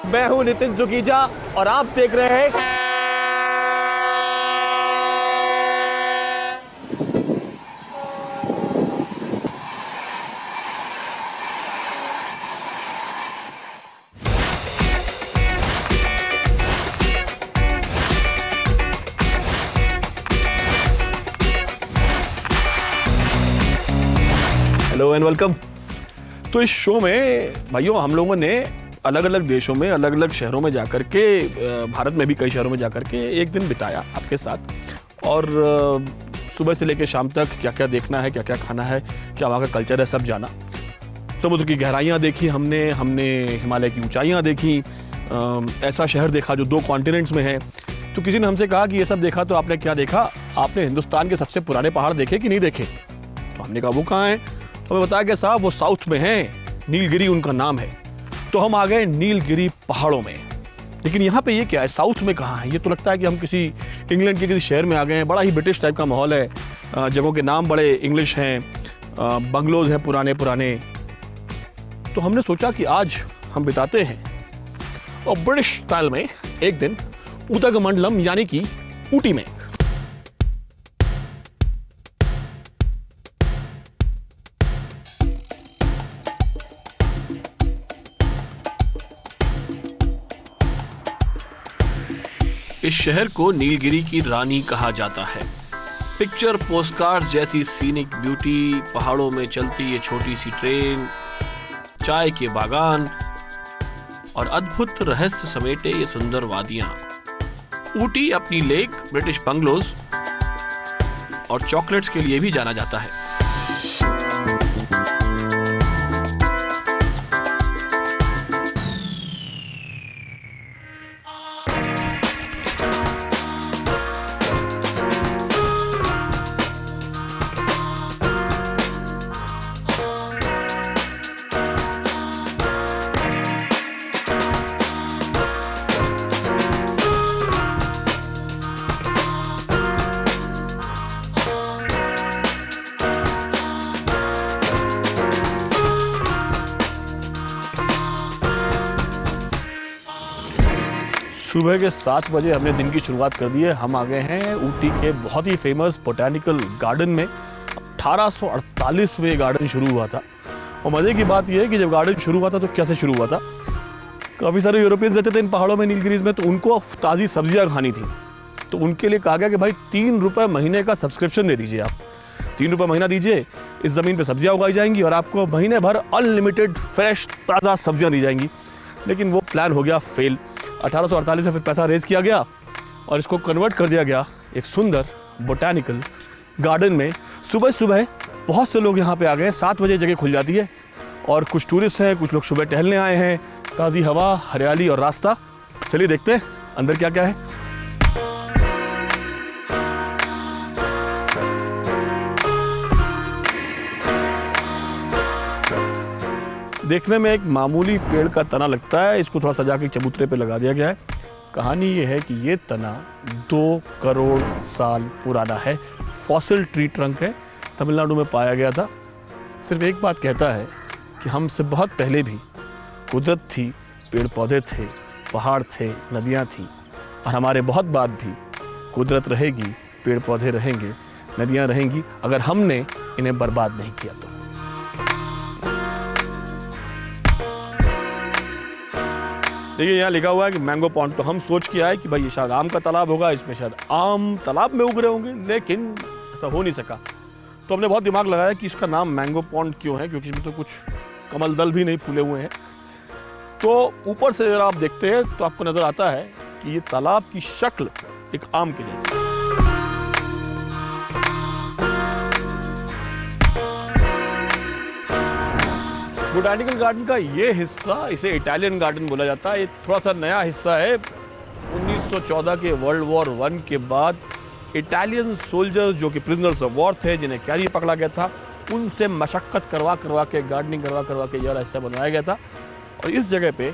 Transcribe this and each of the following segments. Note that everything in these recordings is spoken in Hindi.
मैं हूं नितिन सुकीजा और आप देख रहे हैं हेलो एंड वेलकम। तो इस शो में भाइयों हम लोगों ने अलग अलग देशों में अलग अलग शहरों में जाकर के भारत में भी कई शहरों में जाकर के एक दिन बिताया आपके साथ और सुबह से लेकर शाम तक क्या क्या देखना है, क्या क्या खाना है, क्या वहाँ का कल्चर है, सब जाना। समुद्र की गहराइयाँ देखी हमने हिमालय की ऊंचाइयाँ देखी, ऐसा शहर देखा जो 2 कॉन्टिनेंट्स में है। तो किसी ने हमसे कहा कि ये सब देखा तो आपने क्या देखा, आपने हिंदुस्तान के सबसे पुराने पहाड़ देखे कि नहीं देखे? तो हमने कहा वो कहाँ हैं? तो हमें बताया कि साहब वो साउथ में हैं, नीलगिरी उनका नाम है। तो हम आ गए नीलगिरी पहाड़ों में। लेकिन यहाँ पे ये क्या है, साउथ में कहाँ है? ये तो लगता है कि हम किसी इंग्लैंड के किसी शहर में आ गए हैं। बड़ा ही ब्रिटिश टाइप का माहौल है, जगहों के नाम बड़े इंग्लिश हैं, बंगलोज हैं पुराने पुराने। तो हमने सोचा कि आज हम बिताते हैं और ब्रिटिश स्टाइल में एक दिन उदगमंडलम यानी कि ऊटी में। इस शहर को नीलगिरी की रानी कहा जाता है। पिक्चर पोस्टकार्ड जैसी सीनिक ब्यूटी, पहाड़ों में चलती ये छोटी सी ट्रेन, चाय के बागान और अद्भुत रहस्य समेटे ये सुंदर वादियां। ऊटी अपनी लेक, ब्रिटिश बंगलोज और चॉकलेट्स के लिए भी जाना जाता है। सुबह के 7 बजे हमने दिन की शुरुआत कर दी है। हम आ गए हैं ऊटी के बहुत ही फेमस बोटैनिकल गार्डन में। 1848 में गार्डन शुरू हुआ था और मज़े की बात यह है कि जब गार्डन शुरू हुआ था तो कैसे शुरू हुआ था, काफ़ी सारे यूरोपियंस रहते थे इन पहाड़ों में नीलगिरीज में, तो उनको ताज़ी सब्जियां खानी थी। तो उनके लिए कहा गया कि भाई 3 रुपये महीने का सब्सक्रिप्शन दे दीजिए। आप 3 रुपये महीना दीजिए, इस ज़मीन पर सब्जियाँ उगाई जाएंगी और आपको महीने भर अनलिमिटेड फ्रेश ताज़ा सब्जियाँ दी जाएंगी। लेकिन वो प्लान हो गया फेल। 1848 में फिर पैसा रेज किया गया और इसको कन्वर्ट कर दिया गया एक सुंदर बोटैनिकल गार्डन में। सुबह सुबह बहुत से लोग यहाँ पे आ गए। 7 बजे जगह खुल जाती है और कुछ टूरिस्ट हैं, कुछ लोग सुबह टहलने आए हैं। ताज़ी हवा, हरियाली और रास्ता। चलिए देखते हैं अंदर क्या क्या है। देखने में एक मामूली पेड़ का तना लगता है, इसको थोड़ा सजा के चबूतरे पे लगा दिया गया है। कहानी ये है कि ये तना 2 करोड़ साल पुराना है। फॉसिल ट्री ट्रंक है, तमिलनाडु में पाया गया था। सिर्फ एक बात कहता है कि हमसे बहुत पहले भी कुदरत थी, पेड़ पौधे थे, पहाड़ थे, नदियाँ थी और हमारे बहुत बाद भी कुदरत रहेगी, पेड़ पौधे रहेंगे, नदियाँ रहेंगी, अगर हमने इन्हें बर्बाद नहीं किया तो। देखिए यहाँ लिखा हुआ है कि मैंगो पॉन्ड। तो हम सोच के आए कि भाई ये शायद आम का तालाब होगा, इसमें शायद आम तालाब में उग रहे होंगे, लेकिन ऐसा हो नहीं सका। तो हमने बहुत दिमाग लगाया कि इसका नाम मैंगो पॉन्ड क्यों है, क्योंकि इसमें तो कुछ कमल दल भी नहीं फूले हुए हैं। तो ऊपर से अगर आप देखते हैं तो आपको नजर आता है कि ये तालाब की शक्ल एक आम के जैसी। बोटैनिकल गार्डन का ये हिस्सा, इसे इटालियन गार्डन बोला जाता है। ये थोड़ा सा नया हिस्सा है। 1914 के वर्ल्ड वॉर 1 के बाद इटालियन सोल्जर्स जो कि प्रिजनर्स ऑफ वॉर थे, जिन्हें कैदी पकड़ा गया था, उनसे मशक्कत करवा के गार्डनिंग करवा के ये हिस्सा बनाया गया था। और इस जगह पे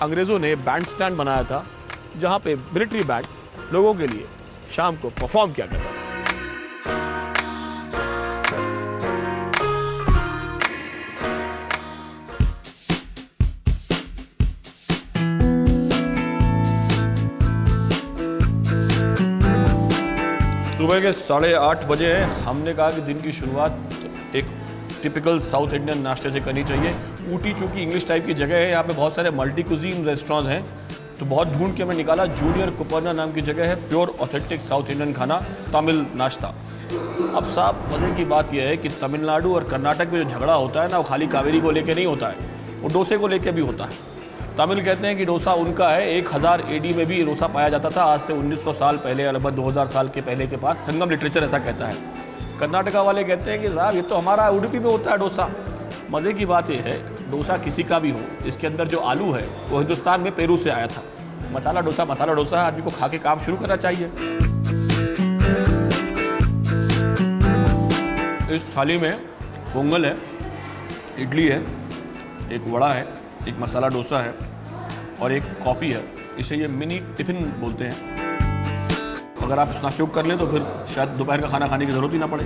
अंग्रेज़ों ने बैंड स्टैंड बनाया था, जहाँ पे मिलिट्री बैंड लोगों के लिए शाम को परफॉर्म किया करता था। सुबह के 8:30 बजे हैं। हमने कहा कि दिन की शुरुआत एक टिपिकल साउथ इंडियन नाश्ते से करनी चाहिए। ऊटी चूँकि इंग्लिश टाइप की जगह है, यहाँ पे बहुत सारे मल्टी कुजीन रेस्टोरेंट्स हैं, तो बहुत ढूंढ के मैं निकाला। जूनियर कुपर्ना नाम की जगह है, प्योर ऑथेंटिक साउथ इंडियन खाना, तमिल नाश्ता। अब साहब मज़े की बात यह है कि तमिलनाडु और कर्नाटक में जो झगड़ा होता है ना, वो खाली कावेरी को लेके नहीं होता है, वो डोसे को लेके भी होता है। तमिल कहते हैं कि डोसा उनका है। 1000 AD में भी डोसा पाया जाता था, आज से 1900 साल पहले, लगभग 2000 साल के पहले के पास। संगम लिटरेचर ऐसा कहता है। कर्नाटका वाले कहते हैं कि साहब ये तो हमारा उडुपी में होता है डोसा। मज़े की बात यह है, डोसा किसी का भी हो, इसके अंदर जो आलू है वो हिंदुस्तान में पेरू से आया था। मसाला डोसा आदमी को खा के काम शुरू करना चाहिए। इस थाली में पोंगल है, इडली है, एक वड़ा है, एक मसाला डोसा है और एक कॉफ़ी है। इसे ये मिनी टिफ़िन बोलते हैं। अगर आप इतना शुरू कर लें तो फिर शायद दोपहर का खाना खाने की ज़रूरत ही ना पड़े।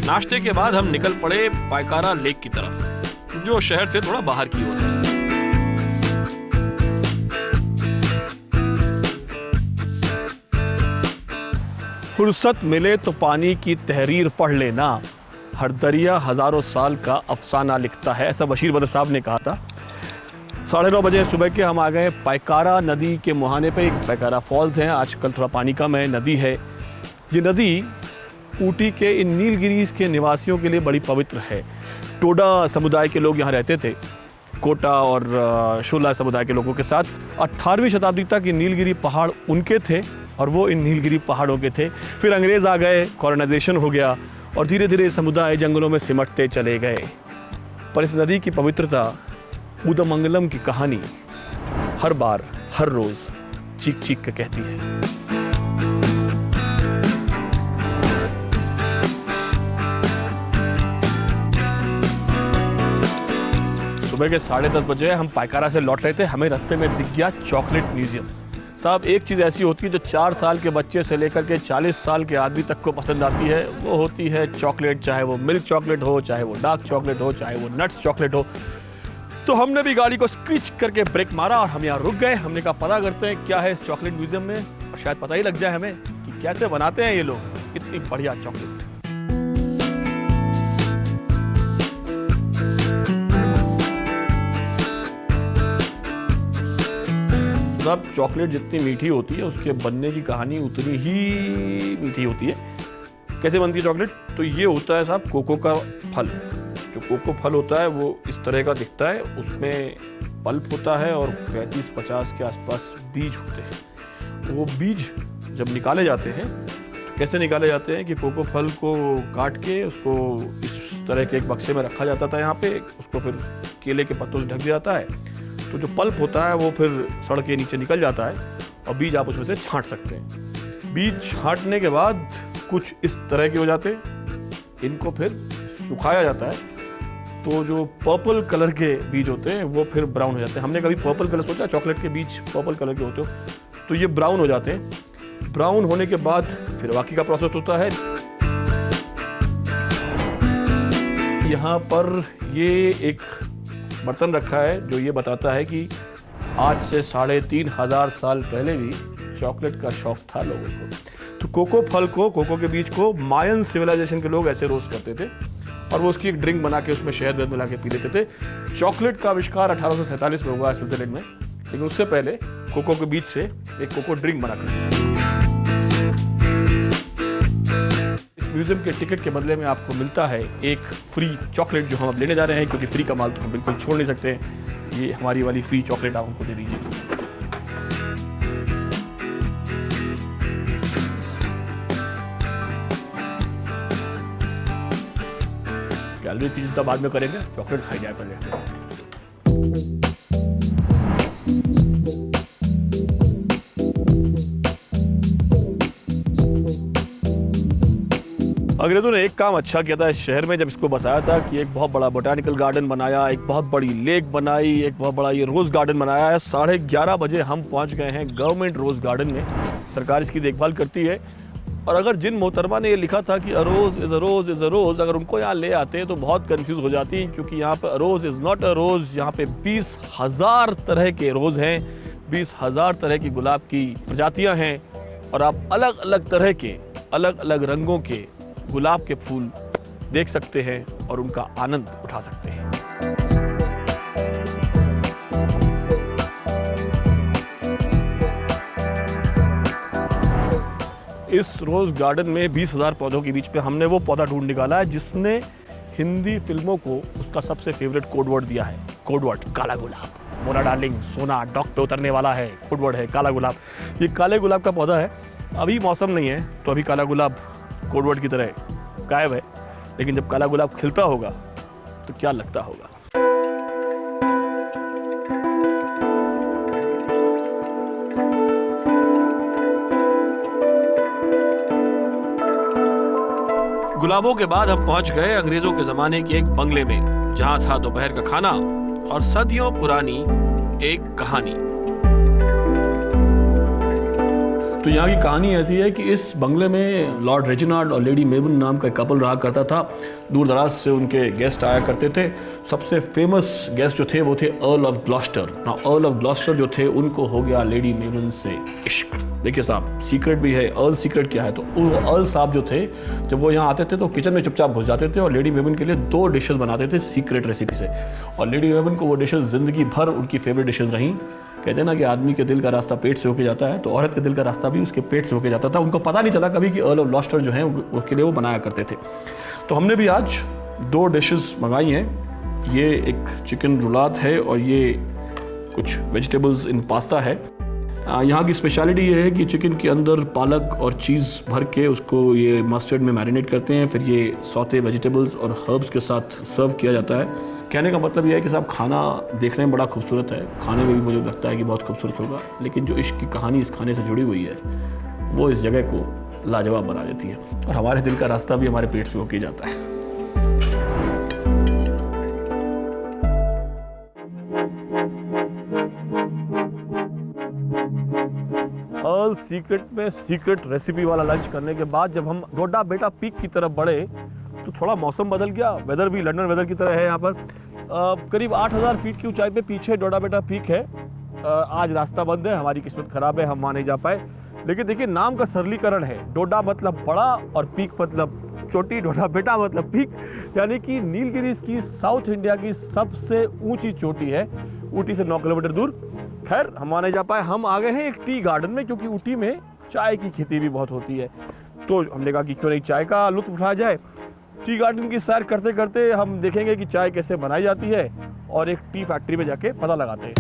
नाश्ते के बाद हम निकल पड़े पायकारा लेक की तरफ, जो शहर से थोड़ा बाहर की ओर है। फुर्सत मिले तो पानी की तहरीर पढ़ लेना, हर दरिया हजारों साल का अफसाना लिखता है, ऐसा बशीर बद्र साहब ने कहा था। 9:30 बजे सुबह के हम आ गए पायकारा नदी के मुहाने पे। एक पायकारा फॉल्स हैं, आजकल थोड़ा पानी कम है, नदी है। ये नदी ऊटी के इन नीलगिरीज के निवासियों के लिए बड़ी पवित्र है। टोडा समुदाय के लोग यहाँ रहते थे, कोटा और शोला समुदाय के लोगों के साथ। 18वीं शताब्दी तक ये नीलगिरी पहाड़ उनके थे और वो इन नीलगिरी पहाड़ों के थे। फिर अंग्रेज़ आ गए, कॉलोनाइजेशन हो गया और धीरे धीरे समुदाय जंगलों में सिमटते चले गए। पर इस नदी की पवित्रता, उदमंगलम की कहानी हर बार हर रोज़ चीख चीख के कहती है। सुबह के 10:30 बजे हम पायकारा से लौट रहे थे। हमें रास्ते में दिख गया चॉकलेट म्यूजियम। साहब एक चीज़ ऐसी होती है जो 4 साल के बच्चे से लेकर के 40 साल के आदमी तक को पसंद आती है, वो होती है चॉकलेट। चाहे वो मिल्क चॉकलेट हो, चाहे वो डार्क चॉकलेट हो, चाहे वो नट्स चॉकलेट हो। तो हमने भी गाड़ी को स्क्रीच करके ब्रेक मारा और हम यहाँ रुक गए। हमने कहा पता करते हैं क्या है इस चॉकलेट म्यूजियम में, और शायद पता ही लग जाए हमें कि कैसे बनाते हैं ये लोग इतनी बढ़िया चॉकलेट। सब चॉकलेट जितनी मीठी होती है, उसके बनने की कहानी उतनी ही मीठी होती है। कैसे बनती है चॉकलेट? तो ये होता है साहब कोको का फल। जो कोको फल होता है वो इस तरह का दिखता है, उसमें पल्प होता है और 35-50 के आसपास बीज होते हैं। वो बीज जब निकाले जाते हैं तो कैसे निकाले जाते हैं कि कोको फल को काट के उसको इस तरह के एक बक्से में रखा जाता था यहाँ पे, उसको फिर केले के पत्तों से ढक दिया जाता है। तो जो पल्प होता है वो फिर सड़ के नीचे निकल जाता है और बीज आप उसमें से छांट सकते हैं। बीज छांटने के बाद कुछ इस तरह के हो जाते हैं, इनको फिर सुखाया जाता है। तो जो पर्पल कलर के बीज होते हैं वो फिर ब्राउन हो जाते हैं। हमने कभी पर्पल कलर सोचा, चॉकलेट के बीज पर्पल कलर के होते हो, तो ये ब्राउन हो जाते हैं। ब्राउन होने के बाद फिर बाकी का प्रोसेस होता है। यहाँ पर ये एक बर्तन रखा है जो ये बताता है कि आज से 3500 साल पहले भी चॉकलेट का शौक था लोगों को। तो कोको फल को, कोको के बीज को मायन सिविलाइजेशन के लोग ऐसे रोस्ट करते थे और वो उसकी एक ड्रिंक बना के उसमें शहद मिला के पी लेते थे। चॉकलेट का आविष्कार 1847 में हुआ स्विट्जरलैंड में, लेकिन उससे पहले कोको के बीज से एक कोको ड्रिंक बना कर। म्यूजियम के टिकट के बदले में आपको मिलता है एक फ्री चॉकलेट, जो हम अब लेने जा रहे हैं, क्योंकि फ्री का माल तो हम बिल्कुल छोड़ नहीं सकते। ये हमारी वाली फ्री चॉकलेट आप हमको दे दीजिए। कैलोरी की चिंता बाद में करेंगे, चॉकलेट खाई जाए पहले। अंग्रेजों ने एक काम अच्छा किया था इस शहर में जब इसको बसाया था कि एक बहुत बड़ा बोटानिकल गार्डन बनाया, एक बहुत बड़ी लेक बनाई, एक बहुत बड़ा ये रोज़ गार्डन बनाया है। 11:30 बजे हम पहुंच गए हैं गवर्नमेंट रोज़ गार्डन में। सरकार इसकी देखभाल करती है और अगर जिन मोहतरमा ने ये लिखा था कि अ रोज़ is a rose is a रोज़, अगर उनको यहाँ ले आते तो बहुत कंफ्यूज हो जाती, क्योंकि यहाँ पर अ रोज़ इज़ नॉट अ रोज़, यहाँ पे 20,000 तरह के रोज़ हैं, 20,000 तरह की गुलाब की प्रजातियाँ हैं, और आप अलग अलग तरह के अलग अलग रंगों के गुलाब के फूल देख सकते हैं और उनका आनंद उठा सकते हैं। इस रोज गार्डन में 20,000 पौधों के बीच पे हमने वो पौधा ढूंढ निकाला है जिसने हिंदी फिल्मों को उसका सबसे फेवरेट कोड वर्ड दिया है। कोड वर्ड काला गुलाब। मोना डार्लिंग, सोना डॉक पे उतरने वाला है, कोड वर्ड है काला गुलाब। ये काले गुलाब का पौधा है। अभी मौसम नहीं है तो अभी काला गुलाब कोड वर्ड की तरह गायब है, लेकिन जब काला गुलाब खिलता होगा तो क्या लगता होगा। गुलाबों के बाद हम पहुंच गए अंग्रेजों के जमाने के एक बंगले में, जहां था दोपहर का खाना और सदियों पुरानी एक कहानी। तो यहाँ की कहानी ऐसी है कि इस बंगले में लॉर्ड रेजिनाल्ड और लेडी मेबन नाम का कपल रहा करता था। दूर दराज से उनके गेस्ट आया करते थे। सबसे फेमस गेस्ट जो थे वो थे अर्ल ऑफ ग्लॉस्टर। ना अर्ल ऑफ ग्लॉस्टर जो थे उनको हो गया लेडी मेबन से इश्क। देखिए साहब, सीक्रेट भी है। अर्ल सीक्रेट क्या है, तो अर्ल साहब जो थे जब वो यहाँ आते थे तो किचन में चुपचाप घुस जाते थे और लेडी मेबन के लिए 2 डिशेस बनाते थे सीक्रेट रेसिपी से। और लेडी मेबन को वो डिशेस जिंदगी भर उनकी फेवरेट डिशेस रहीं। कहते हैं ना कि आदमी के दिल का रास्ता पेट से होके जाता है, तो औरत के दिल का रास्ता भी उसके पेट से होके जाता था। उनको पता नहीं चला कभी कि अर्ल ऑफ ग्लॉस्टर जो हैं उसके लिए वो बनाया करते थे। तो हमने भी आज 2 डिशेस मंगाई हैं। ये एक चिकन रुलात है और ये कुछ वेजिटेबल्स इन पास्ता है। यहाँ की स्पेशलिटी ये है कि चिकन के अंदर पालक और चीज़ भर के उसको ये मस्टर्ड में मैरिनेट करते हैं, फिर ये सौते वेजिटेबल्स और हर्ब्स के साथ सर्व किया जाता है। कहने का मतलब ये है कि साहब खाना देखने में बड़ा खूबसूरत है, खाने में भी मुझे लगता है कि बहुत खूबसूरत होगा, लेकिन जो इश्क की कहानी इस खाने से जुड़ी हुई है वो इस जगह को लाजवाब बना देती है। और हमारे दिल का रास्ता भी हमारे पेट से होके जाता है। अर्ल सीक्रेट में सीक्रेट रेसिपी वाला लंच करने के बाद जब हम डोडा बेटा पीक की तरफ बढ़े तो थोड़ा मौसम बदल गया। वेदर भी लंदन वेदर की तरह है। यहाँ पर करीब 8,000 फीट की ऊंचाई पे पीछे डोडा बेटा पीक है। आज रास्ता बंद है, हमारी किस्मत खराब है, हम वहाँ नहीं जा पाए। लेकिन देखिए, नाम का सरलीकरण है। डोडा मतलब बड़ा और पीक मतलब चोटी। डोडा बेटा मतलब पीक, यानी कि नीलगिरीज की साउथ इंडिया की सबसे ऊंची चोटी है, ऊटी से 9 किलोमीटर दूर। खैर, हम वहाँ नहीं जा पाए। हम आ गए हैं एक टी गार्डन में, क्योंकि ऊटी में चाय की खेती भी बहुत होती है। तो हमने कहा कि क्यों नहीं चाय का लुत्फ उठाया जाए। टी गार्डन की सैर करते करते हम देखेंगे कि चाय कैसे बनाई जाती है और एक टी फैक्ट्री में जाके पता लगाते हैं।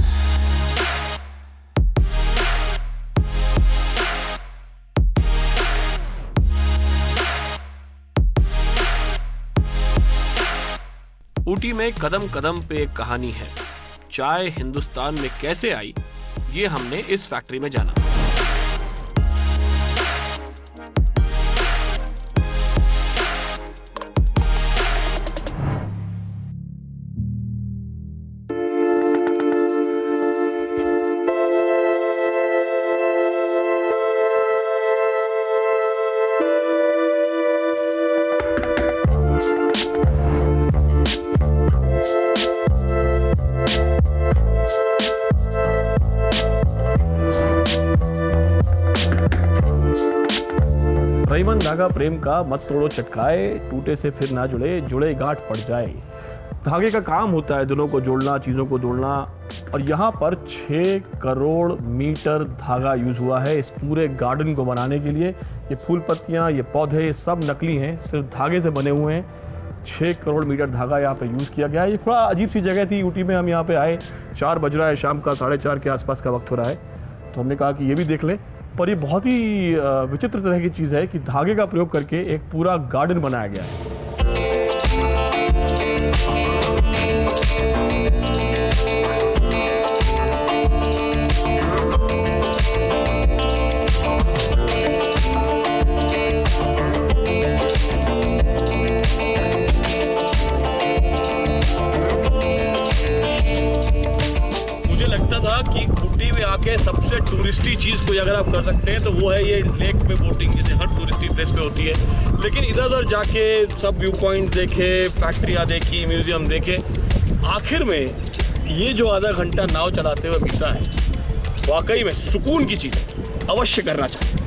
ऊटी में कदम कदम पे एक कहानी है। चाय हिंदुस्तान में कैसे आई, ये हमने इस फैक्ट्री में जाना। रईमन धागा प्रेम का मत तोड़ो चटकाए, टूटे से फिर ना जुड़े, जुड़े गांठ पड़ जाए। धागे का काम होता है दिलों को जोड़ना, चीज़ों को जोड़ना। और यहाँ पर 6 करोड़ मीटर धागा यूज़ हुआ है इस पूरे गार्डन को बनाने के लिए। ये फूल पत्तियाँ, ये पौधे सब नकली हैं, सिर्फ धागे से बने हुए हैं। 6 करोड़ मीटर धागा यहाँ पे यूज़ किया गया है। ये थोड़ा अजीब सी जगह थी ऊटी में। हम यहाँ पे आए, 4 बज रहा है, शाम का 4:30 के आसपास का वक्त हो रहा है। तो हमने कहा कि ये भी देख लें। पर ये बहुत ही विचित्र तरह की चीज़ है कि धागे का प्रयोग करके एक पूरा गार्डन बनाया गया है। मुझे लगता था कि ऊटी में आके सबसे टूरिस्टी चीज़ कोई अगर आप कर सकते हैं तो वो है ये लेक में बोटिंग, जैसे हर टूरिस्टी प्लेस पे होती है। लेकिन इधर उधर जाके सब व्यू पॉइंट देखे, फैक्ट्रियाँ देखी, म्यूजियम देखे, आखिर में ये जो आधा घंटा नाव चलाते हुए बीता है, वाकई में सुकून की चीज़ है, अवश्य करना चाहिए।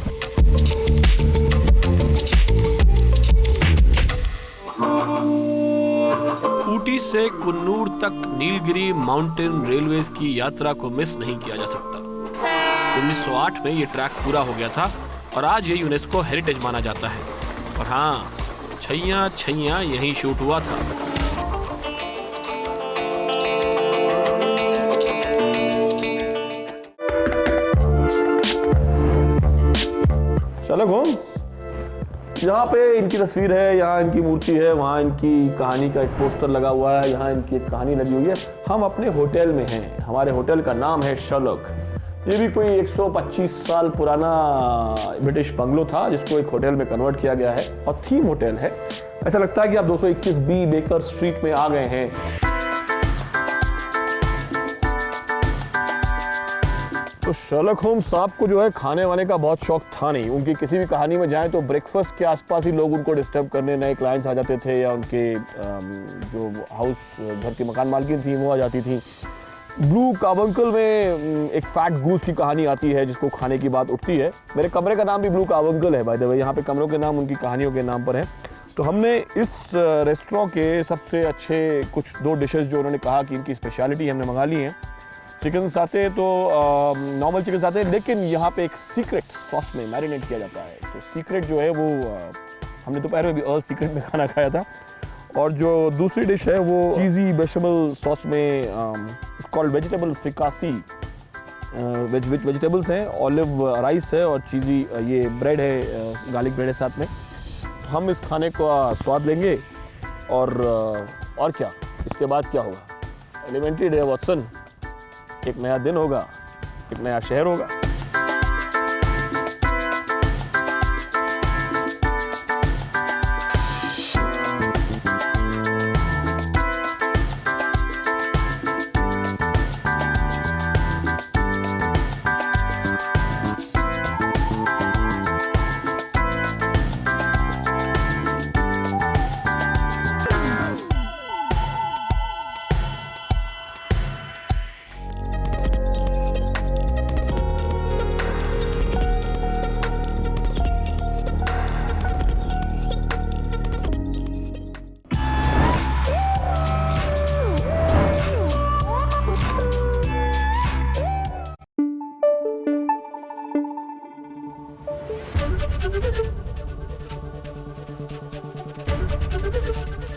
ऊटी से कुन्नूर तक नीलगिरी माउंटेन रेलवेज की यात्रा को मिस नहीं किया जा सकता। 1908 में ये ट्रैक पूरा हो गया था और आज ये यूनेस्को हेरिटेज माना जाता है। और हाँ, छैया यहीं शूट हुआ था। शर्लक होम्स, यहाँ पे इनकी तस्वीर है, यहाँ इनकी मूर्ति है, वहाँ इनकी कहानी का एक पोस्टर लगा हुआ है, यहाँ इनकी एक कहानी लगी हुई है। हम अपने होटल में हैं, हमारे होटल का नाम है शर्लक। ये भी कोई 125 साल पुराना ब्रिटिश बंगलो था जिसको एक होटल में कन्वर्ट किया गया है और थीम होटल है। ऐसा लगता है कि आप 221 बी बेकर स्ट्रीट में आ गए हैं। तो शर्लक होम्स साहब को जो है खाने वाने का बहुत शौक था नहीं। उनकी किसी भी कहानी में जाएं तो ब्रेकफास्ट के आसपास ही लोग उनको डिस्टर्ब करने, नए क्लाइंट्स आ जाते थे या उनके जो हाउस घर की मकान मालकिन थी वो आ जाती थी। ब्लू कार्बंकल में एक फैट गूस की कहानी आती है जिसको खाने की बात उठती है। मेरे कमरे का नाम भी ब्लू कार्बंकल है, बाय द वे। यहाँ पे कमरों के नाम उनकी कहानियों के नाम पर है। तो हमने इस रेस्टोरेंट के सबसे अच्छे कुछ 2 डिशेस जो उन्होंने कहा कि इनकी स्पेशलिटी हमने मंगा ली हैं। चिकन साथे तो नॉर्मल चिकन साथे, लेकिन यहाँ पे एक सीक्रेट सॉस में मैरिनेट किया जाता है। तो सीक्रेट जो है वो हमने दोपहर में भी सीक्रेट में खाना खाया था। और जो दूसरी डिश है वो चीज़ी बेशमेल सॉस में कॉल्ड वेजिटेबल फ्रिकासी। वेजिटेबल्स हैं, ऑलिव राइस है और चीज़ी ये ब्रेड है, गार्लिक ब्रेड है साथ में। हम इस खाने का स्वाद लेंगे और क्या, इसके बाद क्या होगा? एलिमेंट्री डे वॉटसन, एक नया दिन होगा, एक नया शहर होगा।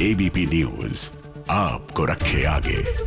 एबीपी न्यूज आपको रखे आगे।